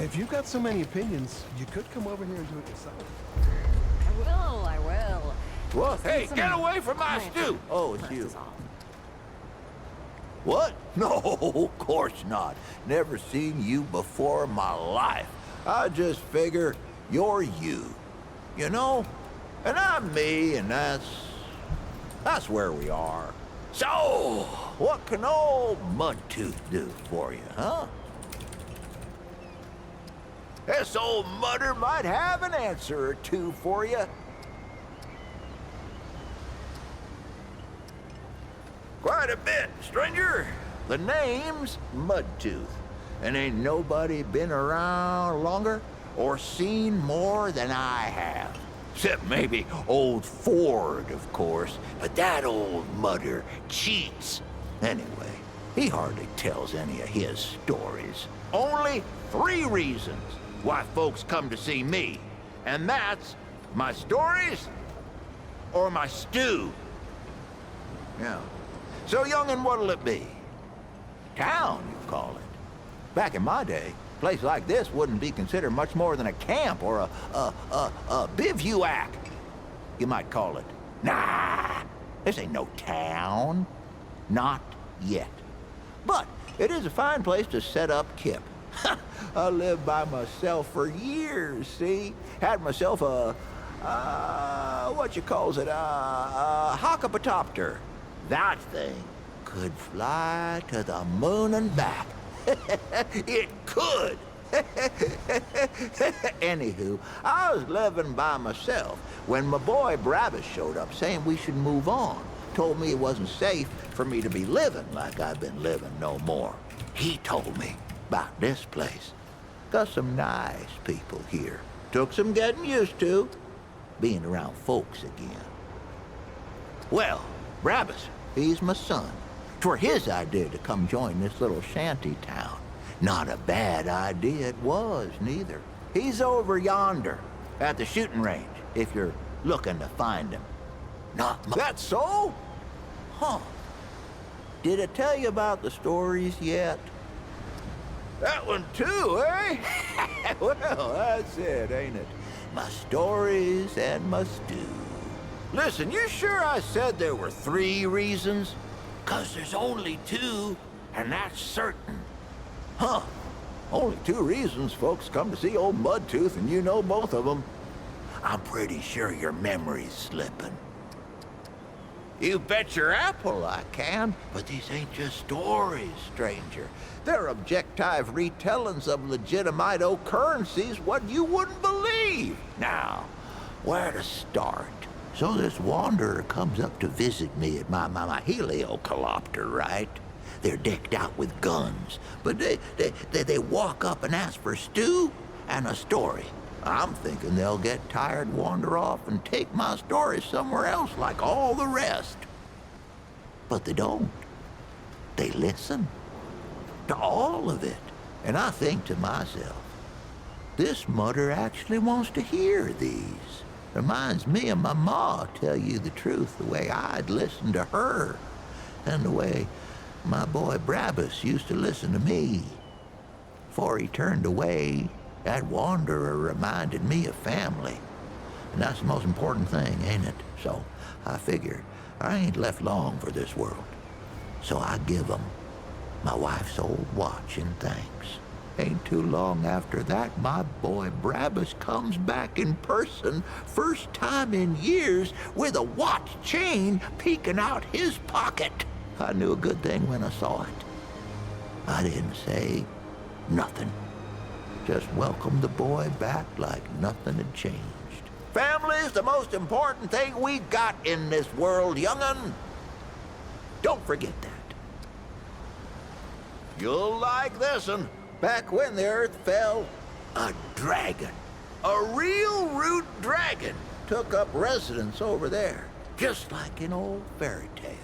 If you've got so many opinions, you could come over here and do it yourself. I will. What? Hey, get away from my stew! Oh, it's you. What? No, of course not. Never seen you before in my life. I just figure you're you. You know? And I'm me, and that's where we are. So, what can old Mudtooth do for you, huh? This old mudder might have an answer or two for you. Quite a bit, stranger. The name's Mudtooth, and ain't nobody been around longer or seen more than I have. Except maybe old Ford, of course, but that old mudder cheats. Anyway, he hardly tells any of his stories. Only 3 reasons why folks come to see me, and that's my stories or my stew. Yeah. So, young'un, what'll it be? Town, you call it. Back in my day, a place like this wouldn't be considered much more than a camp or a bivouac, you might call it. Nah, this ain't no town. Not yet. But it is a fine place to set up kip. I lived by myself for years, see? Had myself what you calls it, a hockapatopter. That thing could fly to the moon and back. It could. Anywho, I was living by myself when my boy Brabus showed up saying we should move on. Told me it wasn't safe for me to be living like I've been living no more. He told me about this place. Got some nice people here. Took some getting used to, being around folks again. Well, Brabus, he's my son. 'Twere his idea to come join this little shanty town. Not a bad idea it was, neither. He's over yonder, at the shooting range, if you're looking to find him. Not much. That's so? Huh. Did it tell you about the stories yet? That one too, eh? Well, that's it, ain't it? My stories and my stew. Listen, you sure I said there were 3 reasons? 'Cause there's only 2, and that's certain. Huh. Only 2 reasons folks come to see old Mudtooth, and you know both of them. I'm pretty sure your memory's slipping. You bet your apple I can, but these ain't just stories, stranger. They're objective retellings of legitimate occurrences what you wouldn't believe. Now, where to start? So this wanderer comes up to visit me at my heliocopter, right? They're decked out with guns, but they walk up and ask for stew and a story. I'm thinking they'll get tired, wander off, and take my story somewhere else like all the rest. But they don't. They listen to all of it. And I think to myself, this mudder actually wants to hear these. Reminds me of my ma, tell you the truth, the way I'd listen to her, and the way my boy Brabus used to listen to me. Before he turned away, that wanderer reminded me of family. And that's the most important thing, ain't it? So I figured I ain't left long for this world. So I give 'em my wife's old watch in thanks. Ain't too long after that, my boy Brabus comes back in person, first time in years, with a watch chain peeking out his pocket. I knew a good thing when I saw it. I didn't say nothing. Just welcomed the boy back like nothing had changed. Family's the most important thing we got in this world, young'un. Don't forget that. You'll like this one. Back when the earth fell, a dragon, a real root dragon, took up residence over there, just like in old fairy tales.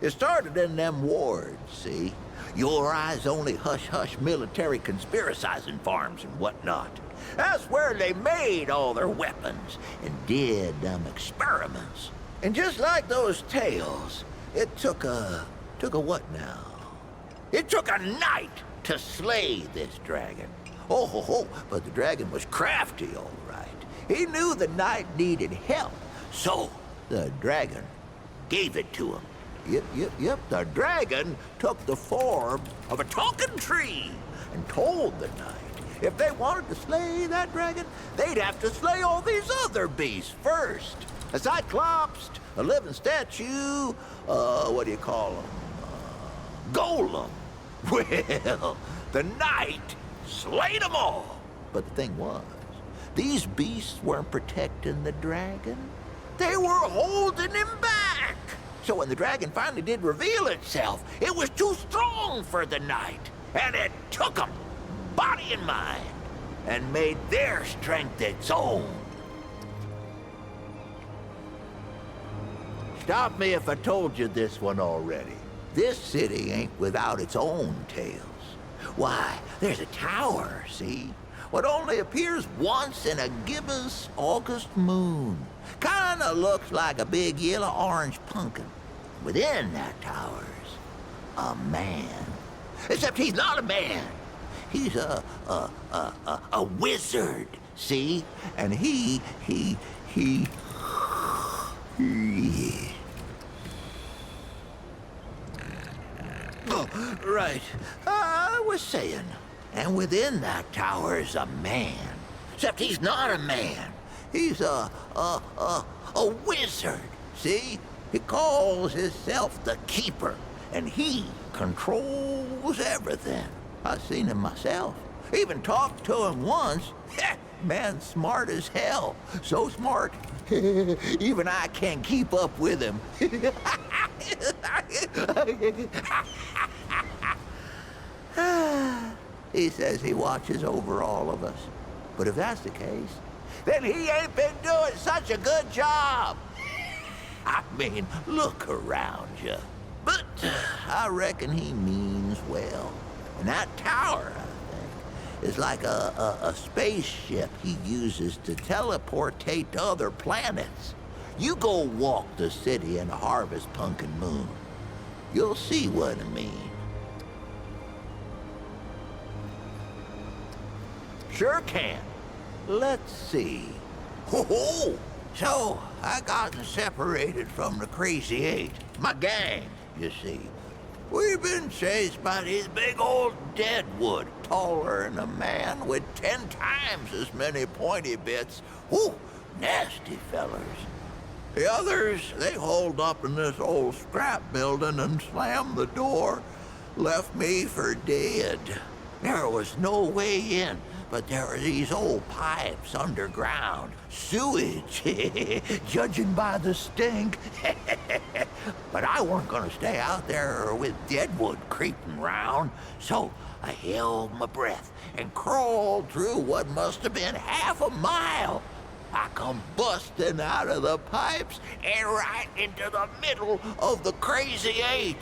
It started in them wards, see? Your eyes only hush-hush military conspiracizing farms and whatnot. That's where they made all their weapons and did them experiments. And just like those tales, it took a what now? It took a night to slay this dragon. Oh, ho, ho, but the dragon was crafty, all right. He knew the knight needed help, so the dragon gave it to him. Yep, the dragon took the form of a talking tree and told the knight if they wanted to slay that dragon, they'd have to slay all these other beasts first. A cyclops, a living statue, what do you call them? Golem. Well, the knight slayed them all. But the thing was, these beasts weren't protecting the dragon. They were holding him back. So when the dragon finally did reveal itself, it was too strong for the knight. And it took him, body and mind, and made their strength its own. Stop me if I told you this one already. This city ain't without its own tales. Why, there's a tower, see? What only appears once in a gibbous August moon. Kinda looks like a big yellow-orange pumpkin. Within that tower's a man. Except he's not a man. He's a wizard, see? And he... Oh, right. I was saying, and within that tower is a man. Except he's not a man. He's a wizard, see? He calls himself the Keeper, and he controls everything. I've seen him myself. Even talked to him once. Man, smart as hell. So smart, even I can't keep up with him. He says he watches over all of us. But if that's the case, then he ain't been doing such a good job. I mean, look around you. But I reckon he means well. And that tower, I think, is like a spaceship he uses to teleportate to other planets. You go walk the city in a harvest pumpkin moon. You'll see what I mean. Sure can. Let's see. Ho-ho! So, I gotten separated from the Crazy Eight, my gang, you see. We've been chased by these big old deadwood, taller than a man with 10 times as many pointy bits. Whew, nasty fellers. The others, they holed up in this old scrap building and slammed the door. Left me for dead. There was no way in, but there were these old pipes underground. Sewage, judging by the stink. But I weren't gonna stay out there with deadwood creeping round, so I held my breath and crawled through what must have been half a mile. I come busting out of the pipes and right into the middle of the Crazy Eight.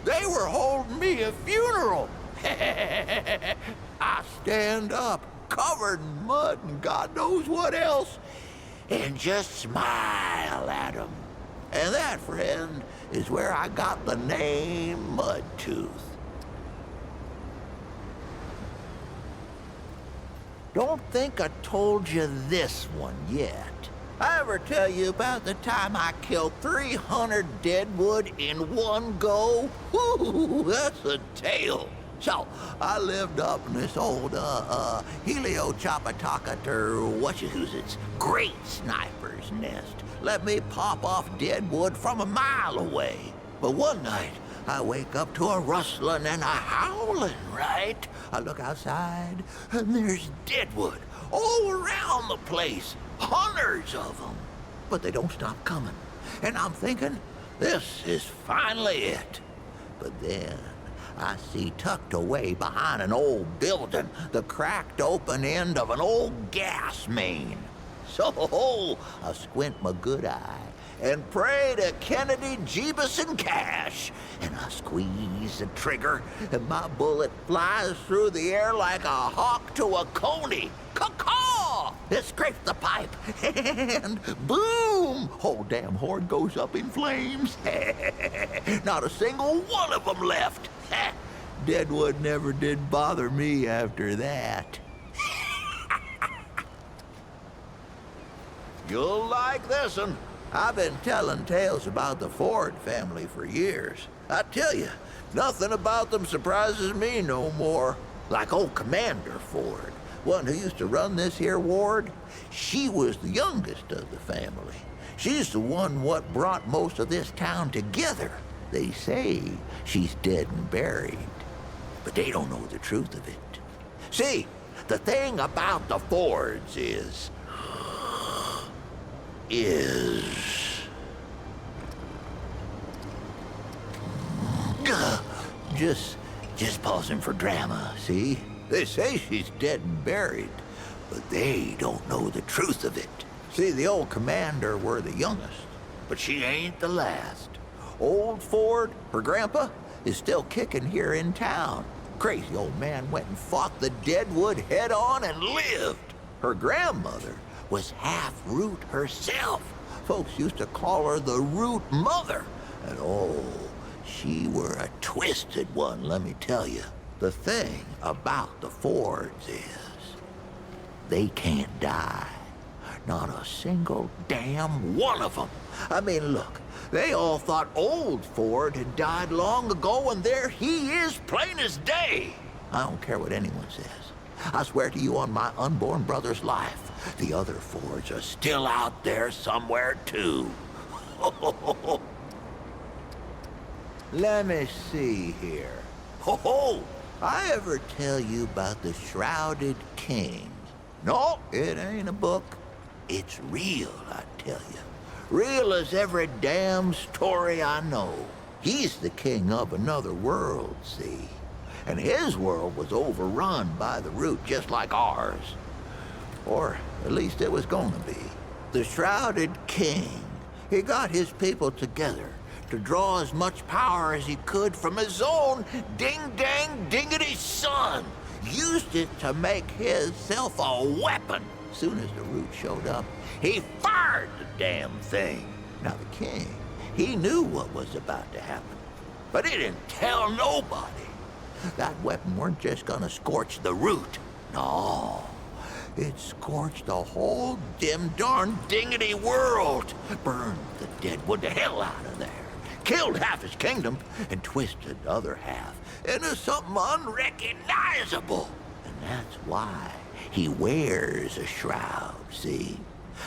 They were holding me a funeral. I stand up, covered in mud and God knows what else, and just smile at them. And that, friend, is where I got the name Mudtooth. Don't think I told you this one yet. I ever tell you about the time I killed 300 deadwood in one go? Whoo, that's a tale. So, I lived up in this old, Helio-Chapataka, or what's great sniper's nest. Let me pop off deadwood from a mile away. But one night, I wake up to a rustling and a howling, right? I look outside, and there's deadwood all around the place. Hundreds of them. But they don't stop coming. And I'm thinking, this is finally it. But then I see tucked away behind an old building the cracked open end of an old gas main. So I squint my good eye and pray to Kennedy, Jeebus, and Cash. And I squeeze the trigger, and my bullet flies through the air like a hawk to a coney. Caw-caw! It scrapes the pipe, and boom! Whole damn horde goes up in flames. Not a single one of them left. Deadwood never did bother me after that. You'll like this one. I've been telling tales about the Ford family for years. I tell you, nothing about them surprises me no more. Like old Commander Ford, one who used to run this here ward, she was the youngest of the family. She's the one what brought most of this town together. They say she's dead and buried, but they don't know the truth of it. See, the thing about the Fords is just pausing for drama, see? They say she's dead and buried, but they don't know the truth of it. See, the old commander were the youngest, but she ain't the last. Old Ford, her grandpa, is still kicking here in town. Crazy old man went and fought the Deadwood head on and lived. Her grandmother was half Root herself. Folks used to call her the Root Mother. And oh, she were a twisted one, let me tell you. The thing about the Fords is they can't die. Not a single damn one of them. I mean, look, they all thought old Ford had died long ago, and there he is, plain as day. I don't care what anyone says. I swear to you on my unborn brother's life, the other Fords are still out there somewhere, too. Let me see here. Ho! I ever tell you about the Shrouded King? No, it ain't a book. It's real, I tell you. Real as every damn story I know. He's the king of another world, see? And his world was overrun by the Root just like ours. Or at least it was gonna be. The Shrouded King, he got his people together to draw as much power as he could from his own ding-dang-dingity son. Used it to make himself a weapon. Soon as the Root showed up, he fired the damn thing. Now the king, he knew what was about to happen, but he didn't tell nobody. That weapon weren't just gonna scorch the Root. No, it scorched the whole dim darn dingity world. Burned the Deadwood the hell out of there. Killed half his kingdom and twisted the other half into something unrecognizable. And that's why he wears a shroud, see?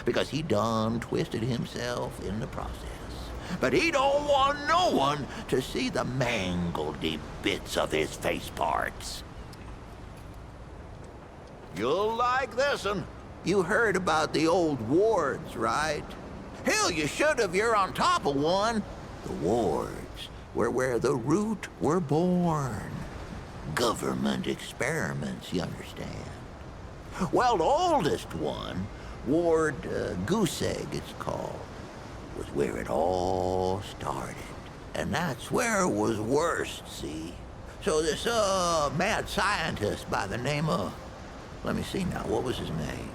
Because he done twisted himself in the process. But he don't want no one to see the mangledy bits of his face parts. You'll like this one. You heard about the old wards, right? Hell, you should have. You're on top of one. The wards were where the Root were born. Government experiments, you understand. Well, the oldest one, Ward Goose Egg it's called, was where it all started. And that's where it was worst, see? So this mad scientist by the name of, let me see now, what was his name?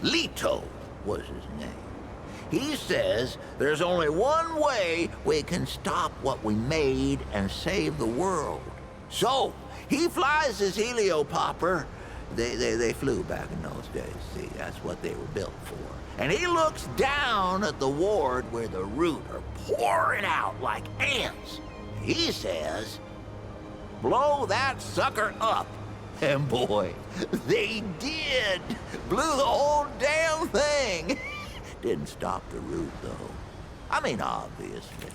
Leto was his name. He says there's only one way we can stop what we made and save the world. So he flies his heliopopper. They flew back in those days, see, that's what they were built for. And he looks down at the ward where the Root are pouring out like ants. He says, blow that sucker up. And boy, they did. Blew the whole damn thing. Didn't stop the Root, though. I mean, obviously.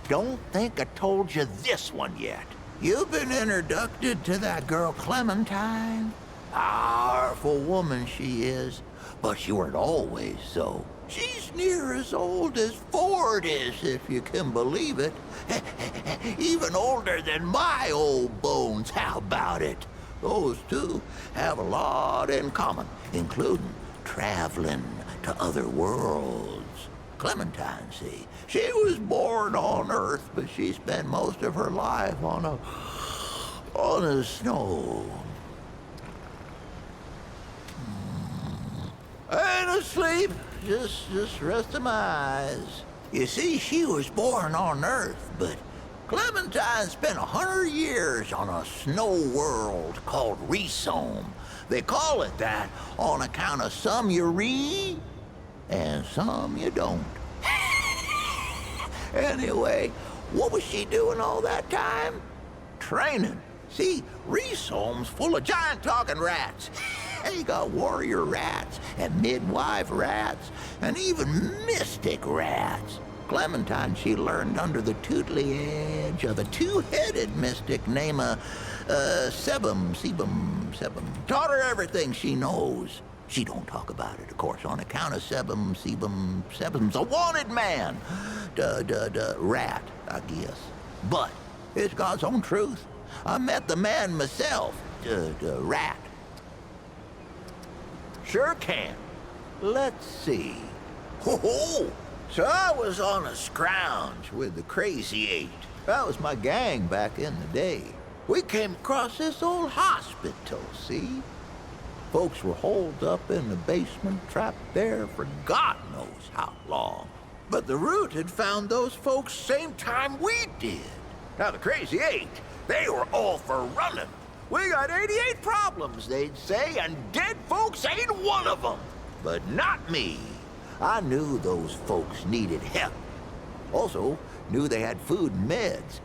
Don't think I told you this one yet. You've been introduced to that girl Clementine. Powerful woman she is, but she weren't always so. She's near as old as Ford is, if you can believe it. Even older than my old bones, how about it? Those two have a lot in common, including traveling to other worlds. Clementine, see, she was born on Earth, but she spent most of her life on a snow. I ain't asleep. Just resting my eyes. You see, she was born on Earth, but Clementine spent 100 years on a snow world called Resome. They call it that on account of some you read and some you don't. Anyway, what was she doing all that time? Training. See, Resome's full of giant talking rats. They got warrior rats and midwife rats and even mystic rats. Clementine, she learned under the tutelage of a two-headed mystic named Sebum. Taught her everything she knows. She don't talk about it, of course, on account of Sebum's a wanted man. Rat, I guess. But it's God's own truth. I met the man myself, rat. Sure can. Let's see. Ho-ho! So I was on a scrounge with the Crazy Eight. That was my gang back in the day. We came across this old hospital, see? Folks were holed up in the basement, trapped there for God knows how long. But the Root had found those folks same time we did. Now the Crazy Eight, they were all for running. We got 88 problems, they'd say, and dead folks ain't one of them. But not me. I knew those folks needed help. Also, knew they had food and meds.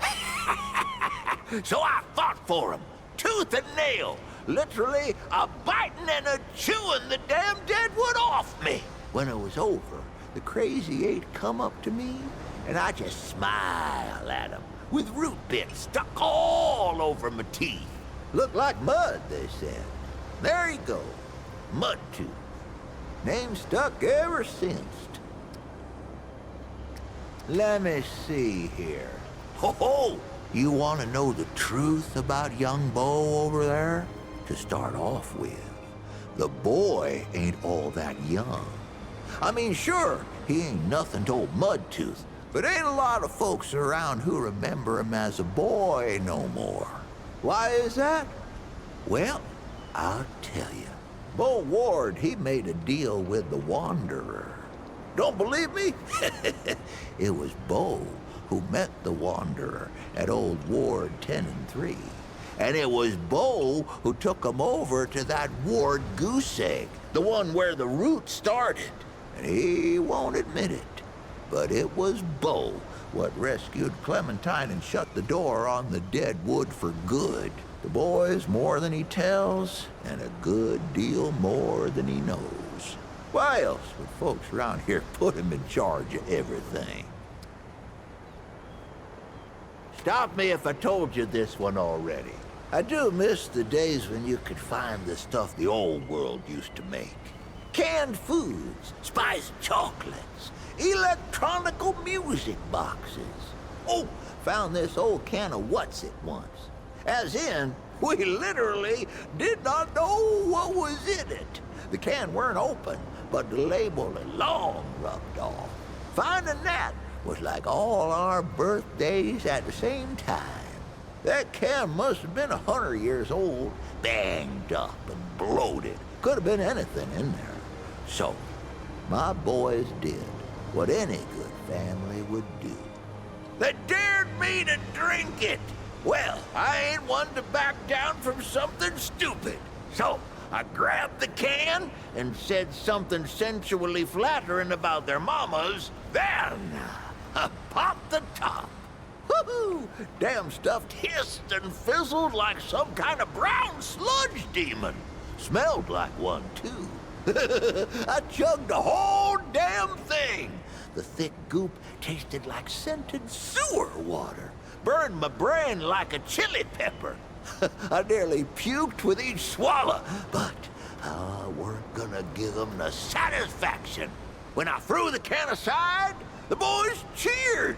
So I fought for them, tooth and nail. Literally a-biting and a-chewing the damn deadwood off me. When it was over, the Crazy Eight come up to me, and I just smile at them, with root bits stuck all over my teeth. Looked like mud, they said. There you go, Mudtooth. Name stuck ever since. Let me see here. Ho-ho! You want to know the truth about young Bo over there? To start off with, the boy ain't all that young. I mean, sure, he ain't nothing to old Mudtooth, but ain't a lot of folks around who remember him as a boy no more. Why is that? Well, I'll tell you. Bo Ward, he made a deal with the Wanderer. Don't believe me? It was Bo who met the Wanderer at Old Ward 10 and 3. And it was Bo who took him over to that Ward goose egg, the one where the Root started. And he won't admit it, but it was Bo what rescued Clementine and shut the door on the dead wood for good. The boy's more than he tells, and a good deal more than he knows. Why else would folks around here put him in charge of everything? Stop me if I told you this one already. I do miss the days when you could find the stuff the old world used to make. Canned foods, spiced chocolates, electronical music boxes. Oh, found this old can of what's-it once. As in, we literally did not know what was in it. The can weren't open, but the label had long rubbed off. Finding that was like all our birthdays at the same time. That can must have been 100 years old, banged up and bloated. Could have been anything in there. So, my boys did what any good family would do. They dared me to drink it. Well, I ain't one to back down from something stupid. So, I grabbed the can and said something sensually flattering about their mamas. Then, I popped the top. Woohoo! Damn stuff hissed and fizzled like some kind of brown sludge demon. Smelled like one, too. I chugged the whole damn thing. The thick goop tasted like scented sewer water. Burned my brain like a chili pepper. I nearly puked with each swallow, but I weren't gonna give them the satisfaction. When I threw the can aside, the boys cheered.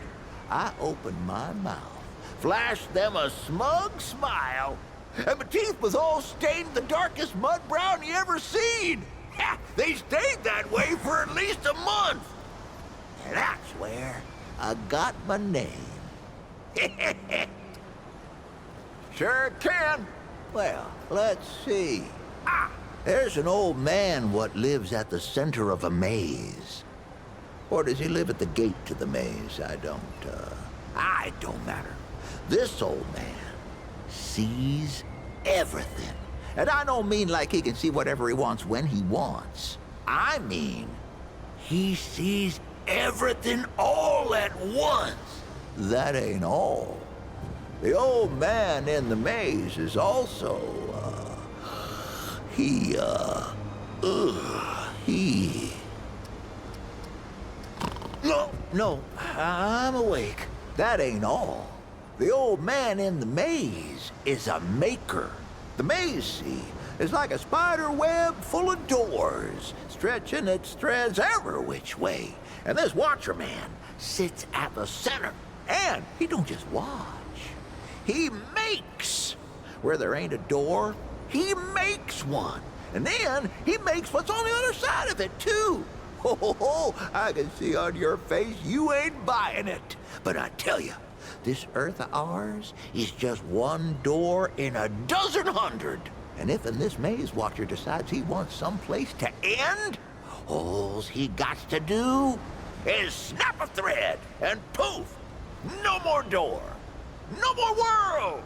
I opened my mouth, flashed them a smug smile, and my teeth was all stained the darkest mud brown you ever seen. Ha, they stayed that way for at least a month. And that's where I got my name. Sure can. Well, let's see. There's an old man what lives at the center of a maze. Or does he live at the gate to the maze? It don't matter. This old man sees everything. And I don't mean like he can see whatever he wants when he wants. I mean, he sees everything all at once. That ain't all. The old man in the maze is also, he... No, I'm awake. That ain't all. The old man in the maze is a maker. The maze, see, is like a spider web full of doors, stretching its threads every which way. And this watcher man sits at the center, and he don't just watch. He makes. Where there ain't a door, he makes one. And then he makes what's on the other side of it, too. Ho, I can see on your face you ain't buying it. But I tell you, this earth of ours is just one door in a dozen hundred. And if in this maze watcher decides he wants someplace to end, all he got to do is snap a thread and poof, no more door, no more world.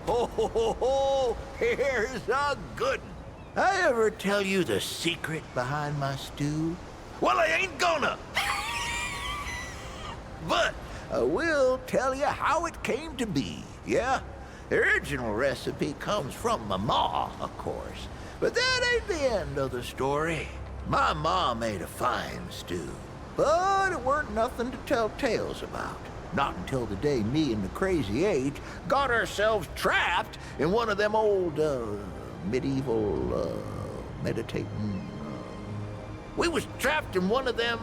Ho, here's a good one. I ever tell you the secret behind my stew? Well, I ain't gonna. But I will tell you how it came to be, yeah? The original recipe comes from my ma, of course. But that ain't the end of the story. My ma made a fine stew, but it weren't nothing to tell tales about. Not until the day me and the Crazy Eight got ourselves trapped in one of them old, medieval, meditating... We was trapped in one of them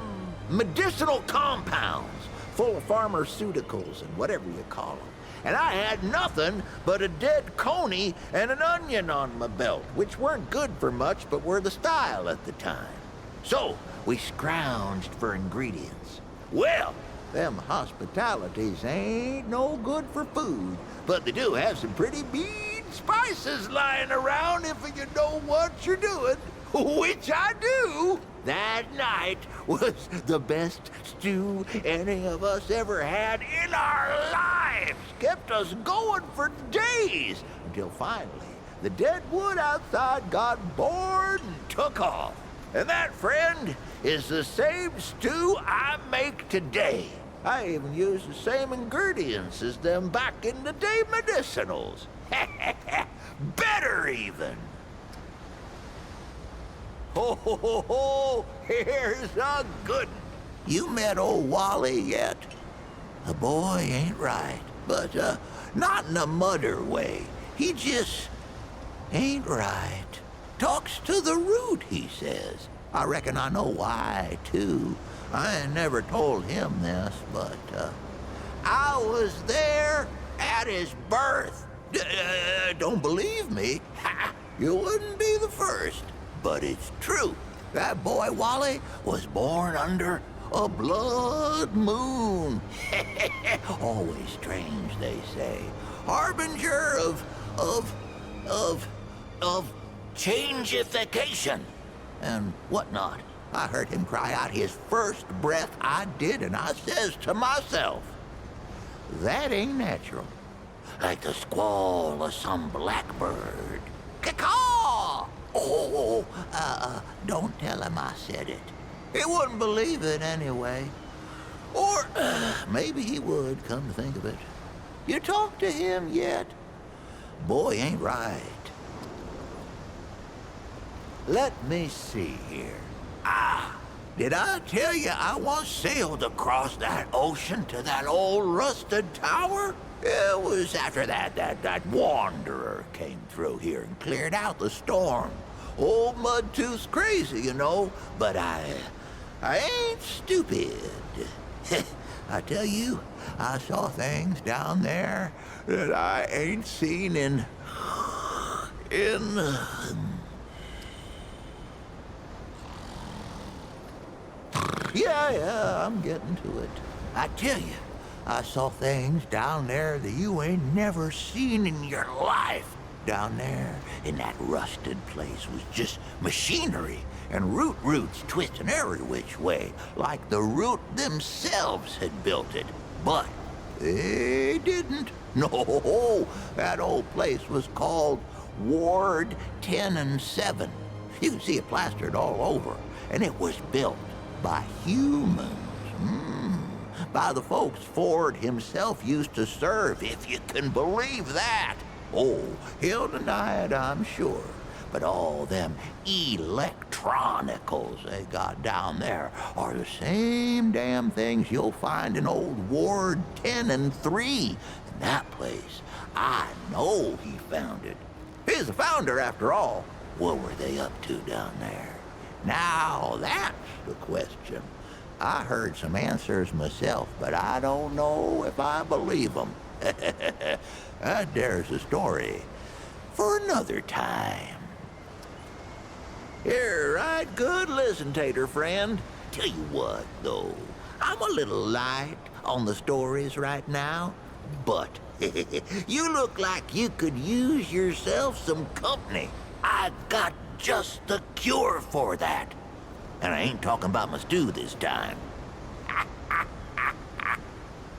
medicinal compounds full of pharmaceuticals and whatever you call them. And I had nothing but a dead coney and an onion on my belt, which weren't good for much but were the style at the time. So we scrounged for ingredients. Well, them hospitalities ain't no good for food, but they do have some pretty mean spices lying around if you know what you're doing, which I do. That night was the best stew any of us ever had in our lives. Kept us going for days, until finally the dead wood outside got bored and took off. And that, friend, is the same stew I make today. I even use the same ingredients as them back in the day medicinals. Better even. Ho, here's a good one. You met old Wally yet? The boy ain't right, but not in a mudder way. He just ain't right. Talks to the root, he says. I reckon I know why, too. I ain't never told him this, but I was there at his birth. Don't believe me? Ha! You wouldn't be the first. But it's true. That boy Wally was born under a blood moon. Always strange, they say. Harbinger of changeification and whatnot. I heard him cry out his first breath I did, and I says to myself, that ain't natural. Like the squall of some blackbird. Caw-caw! Oh, don't tell him I said it. He wouldn't believe it anyway. Or maybe he would, come to think of it. You talked to him yet? Boy ain't right. Let me see here. Did I tell you I once sailed across that ocean to that old rusted tower? It was after that wanderer came through here and cleared out the storm. Old Mudtooth's crazy, you know, but I ain't stupid. I tell you, I saw things down there that I ain't seen in Yeah, I'm getting to it. I tell you, I saw things down there that you ain't never seen in your life. down there in that rusted place was just machinery and roots twisting every which way, like the root themselves had built it. But they didn't. No, that old place was called Ward 10 and 7. You can see it plastered all over, and it was built by humans. By the folks Ford himself used to serve, if you can believe that. Oh, he'll deny it, I'm sure. But all them electronicals they got down there are the same damn things you'll find in old Ward 10 and 3. In that place, I know he found it. He's the founder, after all. What were they up to down there? Now, that's the question. I heard some answers myself, but I don't know if I believe them. There's a story for another time. Here, right good listen, Tater friend. Tell you what, though, I'm a little light on the stories right now, but you look like you could use yourself some company. I got just the cure for that. And I ain't talking about Mudtooh this time.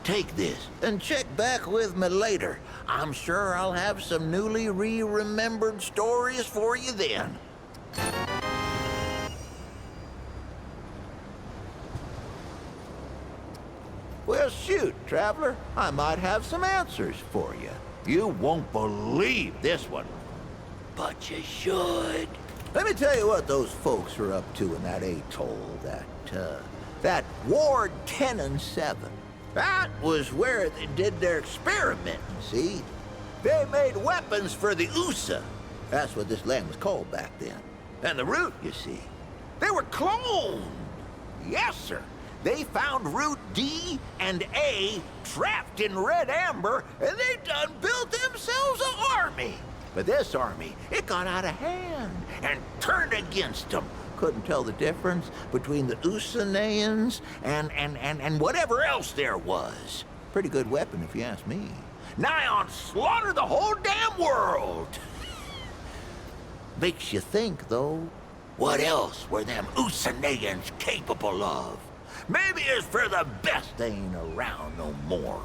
Take this and check back with me later. I'm sure I'll have some newly remembered stories for you then. Well, shoot, traveler. I might have some answers for you. You won't believe this one. But you should. Let me tell you what those folks are up to in that atoll, that Ward 10 and 7. That was where they did their experimenting, see? They made weapons for the USA. That's what this land was called back then. And the root, you see, they were cloned. Yes, sir. They found root D and A trapped in red amber, and they done built themselves an army. But this army, it got out of hand and turned against them. Couldn't tell the difference between the Usanayans and whatever else there was. Pretty good weapon, if you ask me. Nigh on slaughter the whole damn world. Makes you think, though, what else were them Usanayans capable of? Maybe it's for the best they ain't around no more.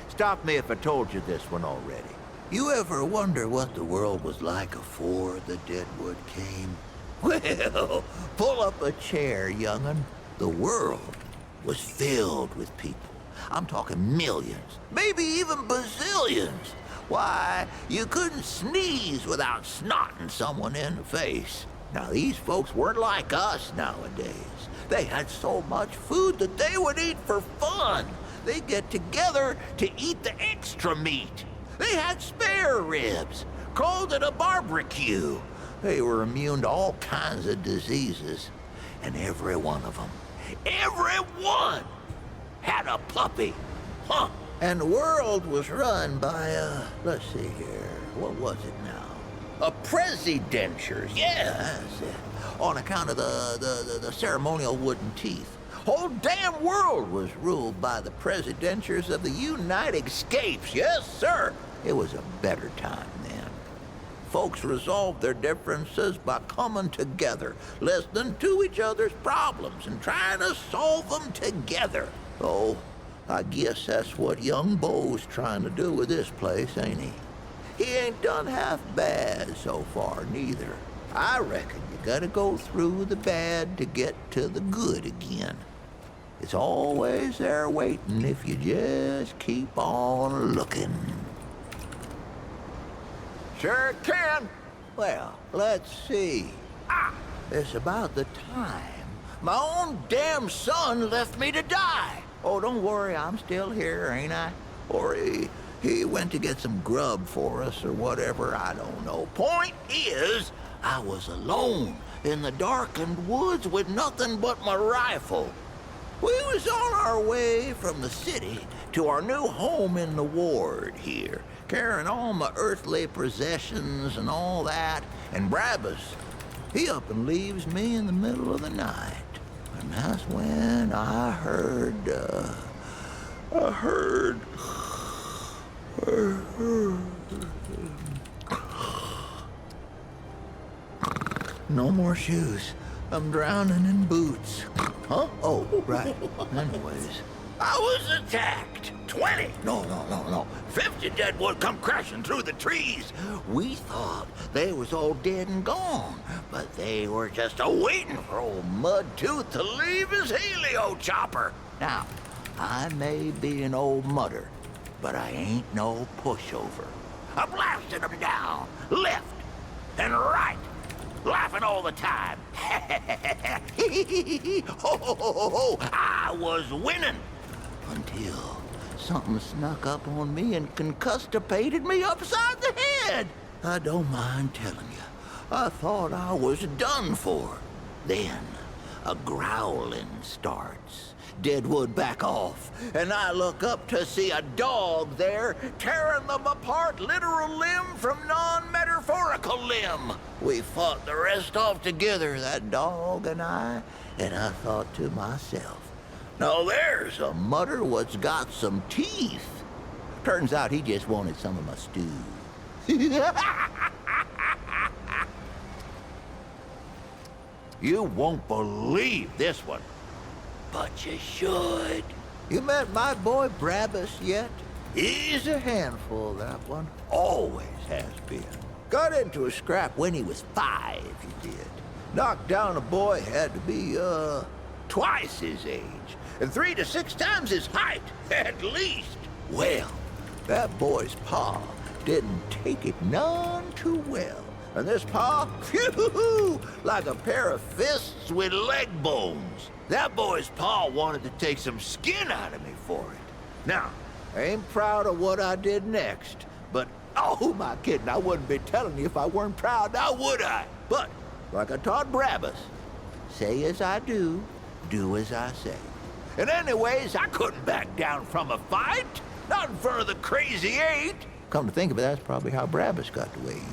Stop me if I told you this one already. You ever wonder what the world was like before the Deadwood came? Well, pull up a chair, young'un. The world was filled with people. I'm talking millions, maybe even bazillions. Why, you couldn't sneeze without snotting someone in the face. Now, these folks weren't like us nowadays. They had so much food that they would eat for fun. They'd get together to eat the extra meat. They had spare ribs, called it a barbecue. They were immune to all kinds of diseases. And every one of them, every one, had a puppy. Huh. And the world was run by, let's see here, what was it now? A presidentures, yeah, that's it. On account of the ceremonial wooden teeth. Whole damn world was ruled by the presidentures of the United States. Yes, sir. It was a better time then. Folks resolved their differences by coming together, listening to each other's problems and trying to solve them together. Oh, I guess that's what young Bo's trying to do with this place, ain't he? He ain't done half bad so far, neither. I reckon you gotta go through the bad to get to the good again. It's always there waiting if you just keep on looking. Sure can. Well, let's see. It's about the time my own damn son left me to die. Oh, don't worry, I'm still here, ain't I? Or he went to get some grub for us or whatever, I don't know. Point is, I was alone in the darkened woods with nothing but my rifle. We was on our way from the city to our new home in the ward here, carrying all my earthly possessions and all that, and Brabus, he up and leaves me in the middle of the night. And that's when I heard No more shoes. I'm drowning in boots. Huh? Oh, right. Anyways. I was attacked. 20. No. 50 deadwood come crashing through the trees. We thought they was all dead and gone, but they were just a-waiting for old Mudtooth to leave his helio chopper. Now, I may be an old mudder, but I ain't no pushover. I blasted them down, left and right, laughing all the time. Ho, I was winning. Until something snuck up on me and concustipated me upside the head. I don't mind telling you, I thought I was done for. Then, a growling starts. Deadwood back off, and I look up to see a dog there tearing them apart, literal limb from non-metaphorical limb. We fought the rest off together, that dog and I thought to myself, now there's a mudder what's got some teeth. Turns out he just wanted some of my stew. You won't believe this one. But you should. You met my boy Brabus yet? He's a handful, that one. Always has been. Got into a scrap when he was 5, he did. Knocked down a boy had to be, twice his age. And 3 to 6 times his height, at least. Well, that boy's pa didn't take it none too well. And this pa, phew, like a pair of fists with leg bones. That boy's pa wanted to take some skin out of me for it. Now, I ain't proud of what I did next, but, oh, who am I kidding? I wouldn't be telling you if I weren't proud, now would I? But, like I taught Brabus, say as I do as I say. And anyways, I couldn't back down from a fight. Not in front of the crazy 8. Come to think of it, that's probably how Brabus got the way he is.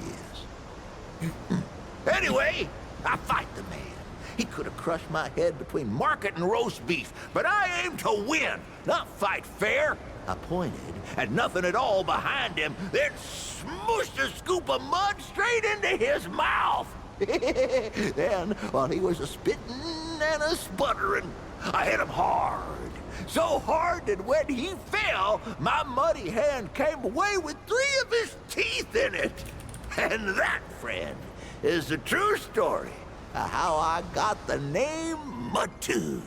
Anyway, I fight the man. He could have crushed my head between market and roast beef, but I aimed to win, not fight fair. I pointed at nothing at all behind him, then smooshed a scoop of mud straight into his mouth. Then, while he was a-spitting and a-sputtering, I hit him hard. So hard that when he fell, my muddy hand came away with 3 of his teeth in it. And that, friend, is the true story of how I got the name Mudtooth.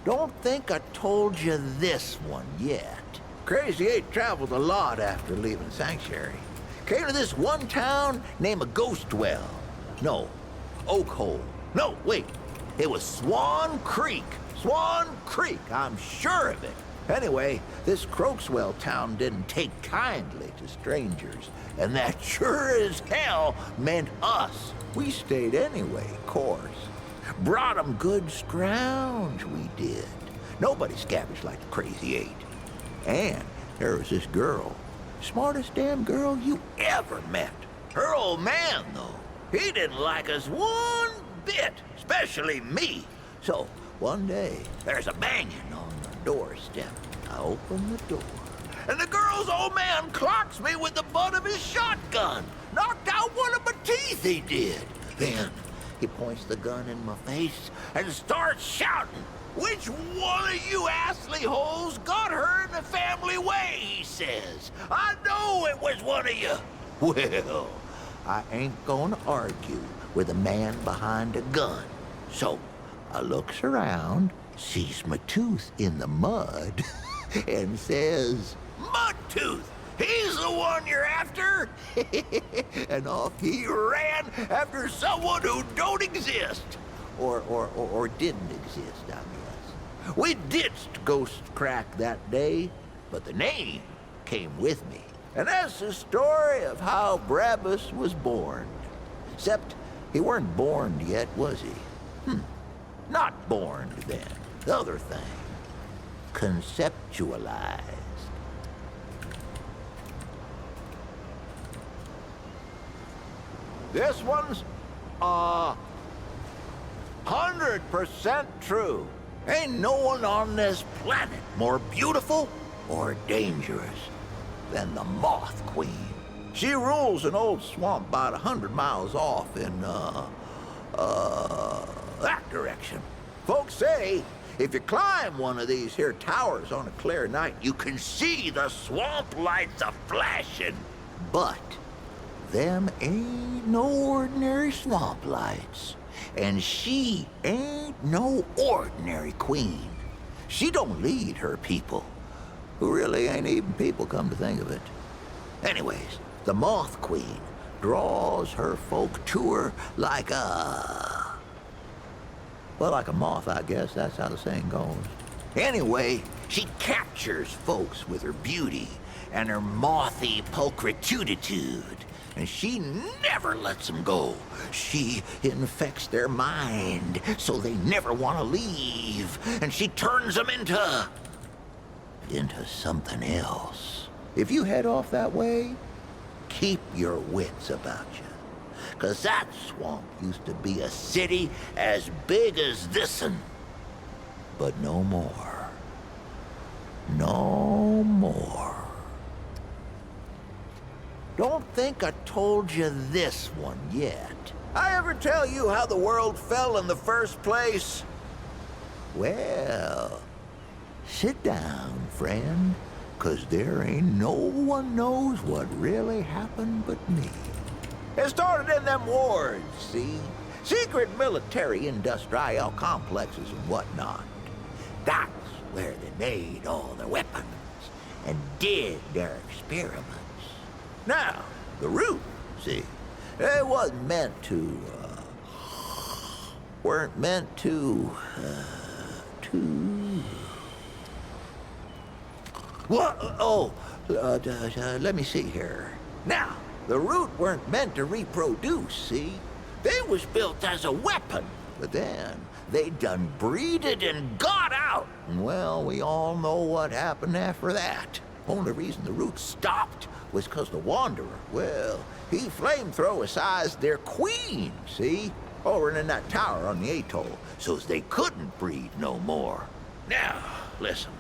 Don't think I told you this one yet. Crazy 8 traveled a lot after leaving Sanctuary. Came to this one town named Ghostwell. No, Oakhole. No, wait. It was Swan Creek. Swan Creek, I'm sure of it. Anyway, this Croakswell town didn't take kindly to strangers, and that sure as hell meant us. We stayed anyway, of course. Brought 'em good scrounge, we did. Nobody scavenged like the Crazy 8. And there was this girl, smartest damn girl you ever met. Her old man, though, he didn't like us one bit, especially me. So one day, there's a banging on the doorstep. I open the door, and the girl's old man clocks me with the butt of his shotgun. Knocked out one of my teeth, he did. Then he points the gun in my face and starts shouting, "Which one of you assly holes got her in the family way?" he says. "I know it was one of you." Well, I ain't gonna argue with a man behind a gun. So I looks around, sees my tooth in the mud, and says, "Mudtooth, he's the one you're after." And off he ran after someone who don't exist. Or didn't exist, I guess. We ditched Ghost Crack that day, but the name came with me. And that's the story of how Brabus was born. Except he weren't born yet, was he? Not born then. The other thing. Conceptualized. This one's, 100% true. Ain't no one on this planet more beautiful or dangerous than the Moth Queen. She rules an old swamp about 100 miles off in, that direction. Folks say if you climb one of these here towers on a clear night, you can see the swamp lights a-flashing. But them ain't no ordinary swamp lights. And she ain't no ordinary queen. She don't lead her people, who really ain't even people, come to think of it. Anyways, the Moth Queen draws her folk to her like a... well, like a moth, I guess. That's how the saying goes. Anyway, she captures folks with her beauty and her mothy pulchritude. And she never lets them go. She infects their mind so they never want to leave. And she turns them into something else. If you head off that way, keep your wits about you. 'Cause that swamp used to be a city as big as this'n. But no more. No more. Don't think I told you this one yet. I ever tell you how the world fell in the first place? Well, sit down, friend, 'cause there ain't no one knows what really happened but me. It started in them wars, see? Secret military-industrial complexes and whatnot. That's where they made all their weapons and did their experiments. Now, the root, see, it wasn't meant to, weren't meant to, what? Oh, let me see here. Now, the root weren't meant to reproduce, see? They was built as a weapon, but then they done breeded and got out. And well, we all know what happened after that. Only reason the root stopped was 'cause the Wanderer, well, he flamethrower-sized their queen, see? Over in that tower on the atoll, so's they couldn't breed no more. Now, listen.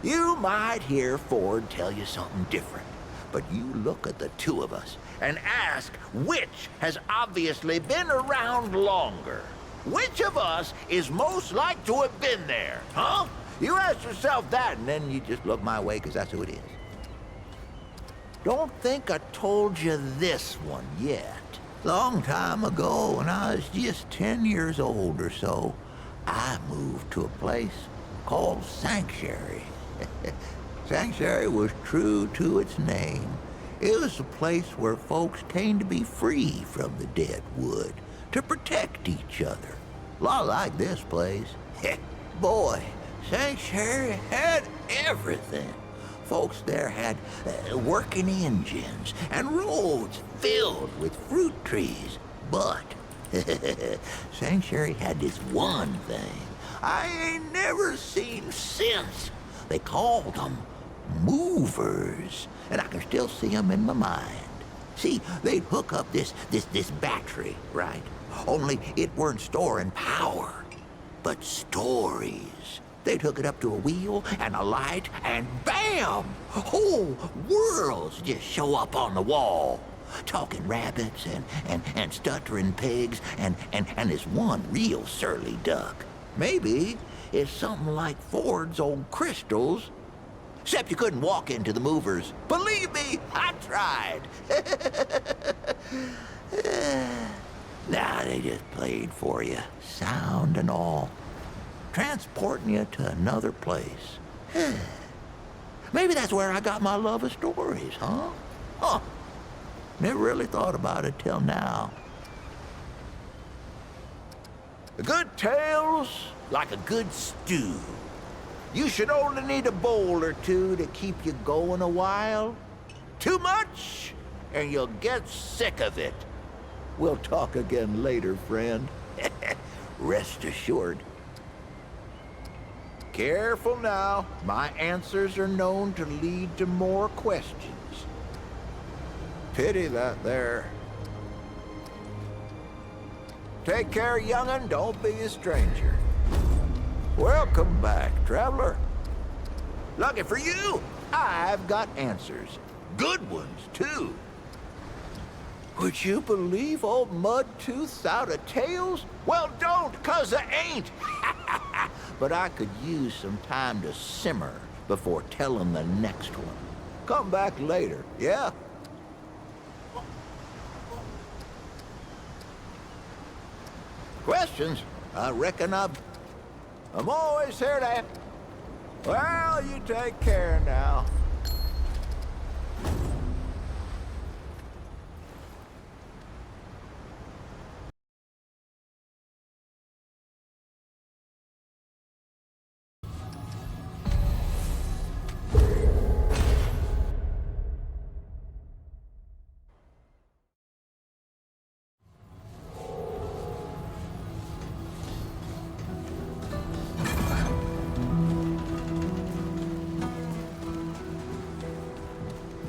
You might hear Ford tell you something different, but you look at the two of us and ask which has obviously been around longer. Which of us is most like to have been there, huh? You ask yourself that, and then you just look my way, 'cause that's who it is. Don't think I told you this one yet. Long time ago, when I was just 10 years old or so, I moved to a place called Sanctuary. Sanctuary was true to its name. It was a place where folks came to be free from the dead wood, to protect each other. A lot like this place. Boy, Sanctuary had everything. Folks there had working engines and roads filled with fruit trees. But Sanctuary had this one thing I ain't never seen since. They called them movers, and I can still see them in my mind. See, they'd hook up this battery, right? Only it weren't storing power, but stories. They'd hook it up to a wheel and a light, and bam! Whole worlds just show up on the wall. Talking rabbits and stuttering pigs and this one real surly duck. Maybe it's something like Ford's old crystals. Except you couldn't walk into the movers. Believe me, I tried. Nah, they just played for you, sound and all. Transporting you to another place. Maybe that's where I got my love of stories, huh? Huh. Never really thought about it till now. A good tale's like a good stew. You should only need a bowl or two to keep you going a while. Too much, and you'll get sick of it. We'll talk again later, friend. Rest assured. Careful now. My answers are known to lead to more questions. Pity that there. Take care, young'un. Don't be a stranger. Welcome back, traveler. Lucky for you, I've got answers. Good ones, too. Would you believe old Mudtooth's out of tails? Well, don't, 'cause I ain't. But I could use some time to simmer before telling the next one. Come back later, yeah? Questions? I reckon I'm always here to... Well, you take care now.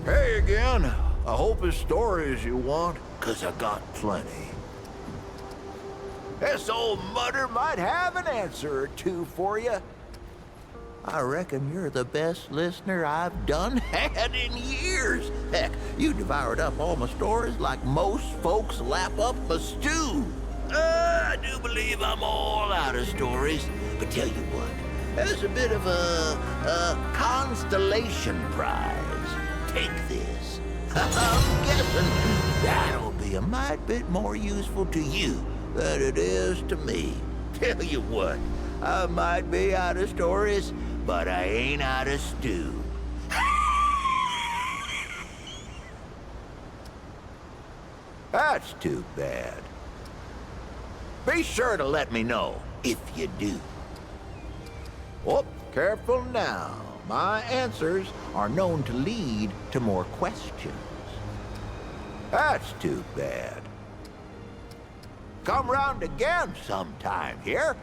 Hey again. I hope it's stories you want, 'cause I got plenty. This old mutter might have an answer or two for you. I reckon you're the best listener I've done had in years. Heck, you devoured up all my stories like most folks lap up a stew. I do believe I'm all out of stories. But tell you what, there's a bit of a constellation prize. Take this. I'm guessing that'll be a mite bit more useful to you than it is to me. Tell you what, I might be out of stories, but I ain't out of stew. That's too bad. Be sure to let me know if you do. Oh, careful now. My answers are known to lead to more questions. That's too bad. Come round again sometime here.